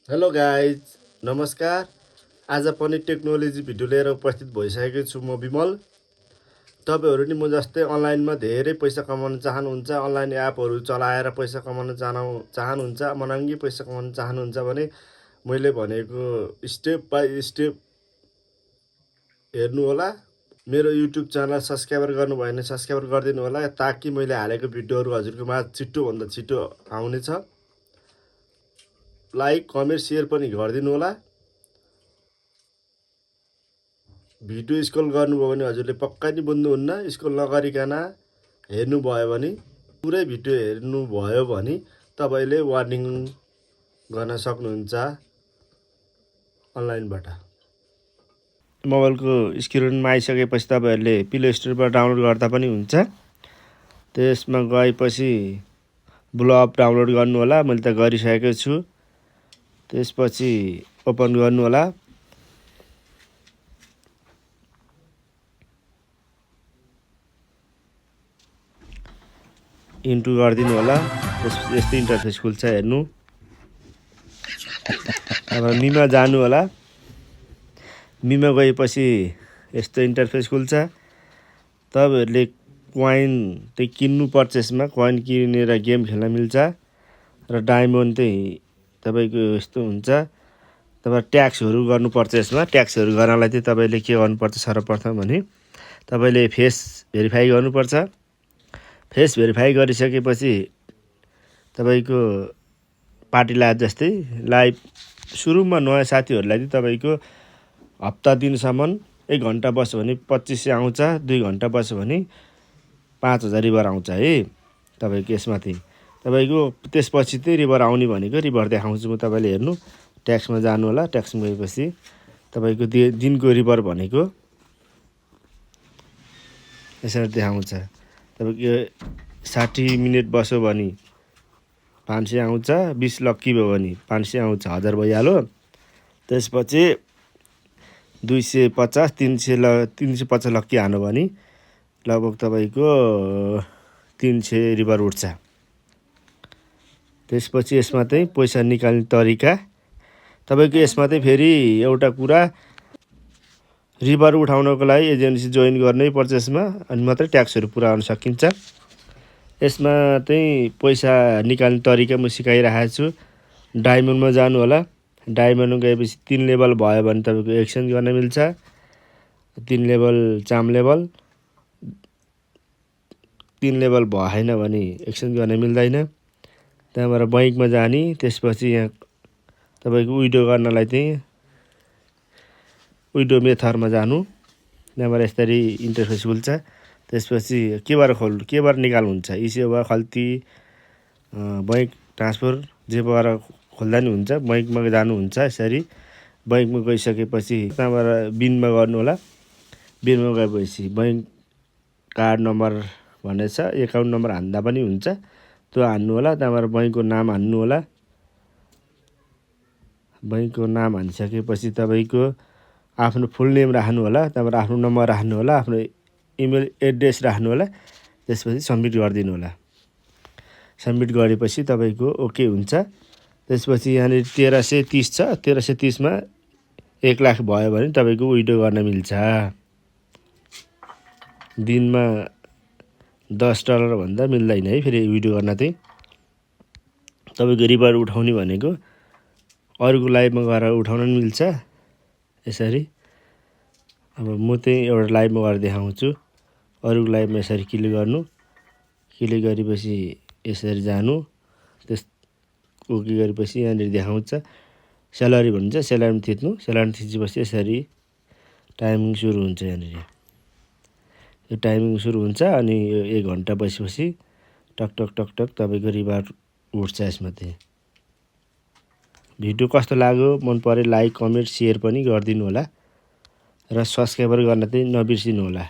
Hello guys, नमस्कार। आज पनि टेक्नोलोजी भिडियो लिएर उपस्थित भइसकेको छु म विमल। तपाईँहरू नि म जस्तै अनलाइनमा धेरै पैसा कमाउन चाहनुहुन्छ, अनलाइन एपहरू चलाएर पैसा कमाउन चाहनुहुन्छ, महँगी पैसा कमाउन चाहनुहुन्छ भने मैले भनेको स्टेप बाई स्टेप हेर्नु होला। मेरो युट्युब च्यानल सब्सक्राइबर गर्नु भयो भने सब्सक्राइबर गरिदिनु होला, ताकि मैले हालेको भिडियोहरू हजुरको माझ छिटोभन्दा छिटो आउनेछ। लाइक कमेन्ट सेयर पनि गरिदिनु होला। भिडियो स्क्रल गर्नुभयो भने हजुरले पक्कै नि बुझ्नुहुन्न। स्क्रल नगरिकन हेर्नुभयो भने पुरै भिडियो हेर्नुभयो भने तपाईँले वार्निङ गर्न सक्नुहुन्छ अनलाइनबाट। मोबाइलको स्क्रिनमा आइसकेपछि तपाईँहरूले प्ले स्टोरबाट डाउनलोड गर्दा पनि हुन्छ। त्यसमा गएपछि ब्लो अप डाउनलोड गर्नु होला। मैले त गरिसकेको छु। त्यसपछि ओपन गर्नु होला। इन्टु गरिदिनु होला। त्यसपछि यस्तो इन्टरफेस खुल्छ, हेर्नु। अब मिमा जानु होला। मिमा गएपछि यस्तो इन्टरफेस खुल्छ। तपाईँहरूले कोइन चाहिँ किन्नु, पर्चेसमा कोइन किनेर गेम खेल्न मिल्छ। र डायमन्ड चाहिँ तपाईँको यस्तो हुन्छ। तपाईँ ट्याक्सहरू गर्नुपर्छ यसमा। ट्याक्सहरू गर्नलाई चाहिँ तपाईँले के गर्नुपर्छ सर्वप्रथम भने तपाईँले फेस भेरिफाई गर्नुपर्छ। फेस भेरिफाई गरिसकेपछि तपाईँको पार्टी लाइभ जस्तै लाइभ सुरुमा नयाँ साथीहरूलाई चाहिँ तपाईँको हप्ता दिनसम्म 1 घन्टा बस्यो भने 2500 आउँछ, 2 घन्टा बस्यो भने 5000 रिभर आउँछ है तपाईँको यसमा चाहिँ। तपाईँको त्यसपछि चाहिँ रिभर आउने भनेको रिभर देखाउँछु म, तपाईँले हेर्नु। ट्याक्समा जानु होला। ट्याक्समा गएपछि तपाईँको दिनको रिभर भनेको यसरी देखाउँछ। तपाईँको 60 मिनट बस्यो भने 500 आउँछ, 20 लक्की भयो भने 500 आउँछ, 1000 भइहाल्यो। त्यसपछि 250 350 लक्की हान्यो भने लगभग तपाईँको 300 रिभर उठ्छ। त्यसपछि यसमा चाहिँ पैसा निकाल्ने तरिका तपाईँको यसमा चाहिँ फेरि एउटा कुरा, रिभर उठाउनको लागि एजेन्सी जोइन गर्नै पर्छ यसमा, अनि मात्रै ट्याक्सहरू पुरा गर्न सकिन्छ। यसमा चाहिँ पैसा निकाल्ने तरिका म सिकाइरहेको छु। डायमन्डमा जानु होला। डायमन्डमा गएपछि 3 लेभल भयो भने तपाईँको एक्सचेन्ज गर्न मिल्छ। 3 लेभल चाम लेभल, 3 लेभल भएन भने एक्सचेन्ज गर्न मिल्दैन। त्यहाँबाट बैङ्कमा जाने। त्यसपछि यहाँ तपाईँको विड्रो गर्नलाई चाहिँ विड्रो मेथडमा जानु। त्यहाँबाट यसरी इन्टरफेस खुल्छ। त्यसपछि केबाट निकाल्नु हुन्छ, इसेवा, खल्ती, बैङ्क ट्रान्सफर जेबाट खोल्दा नि हुन्छ। बैङ्कमा जानुहुन्छ यसरी। बैङ्कमा गइसकेपछि त्यहाँबाट बिनमा गर्नु होला। बिनमा गएपछि बैङ्क कार्ड नम्बर भन्ने छ, एकाउन्ट नम्बर हान्दा पनि हुन्छ, त्यो हान्नु होला। त्यहाँबाट बैङ्कको नाम हान्नु होला। बैङ्कको नाम हानिसकेपछि तपाईँको आफ्नो फुल नेम राख्नु होला। त्यहाँबाट आफ्नो नम्बर राख्नु होला, आफ्नो इमेल एड्रेस राख्नु होला। त्यसपछि सबमिट गरिदिनु होला। सबमिट गरेपछि तपाईँको ओके हुन्छ। त्यसपछि यहाँनिर 1330 छ। 1330मा 1 लाख भयो भने तपाईँको विड्रो गर्न मिल्छ। दिनमा $10 भन्दा मिल्दैन है फेरि विड्रो गर्न चाहिँ। तपाईँको रिभर उठाउने भनेको अरूको लाइभमा गएर उठाउन पनि मिल्छ यसरी। अब म चाहिँ एउटा लाइभमा गएर देखाउँछु। अरूको लाइभमा यसरी क्लिक गर्नु। क्लिक गरेपछि यसरी जानु। त्यस ओके गरेपछि यहाँनिर देखाउँछ स्यालेरी भन्छ, स्यालेरीमा थिच्नु। स्यालेरीमा थिचेपछि यसरी टाइमिङ सुरु हुन्छ। यहाँनिर यो टाइमिङ सुरु हुन्छ। अनि यो 1 घन्टा बसेपछि टक टक टक टक तपाईँको रिभर उठ्छ यसमा चाहिँ। भिडियो कस्तो लाग्यो, मन पऱ्यो लाइक कमेन्ट सेयर पनि गरिदिनु होला। र सब्सक्राइबर गर्न चाहिँ नबिर्सिनु होला।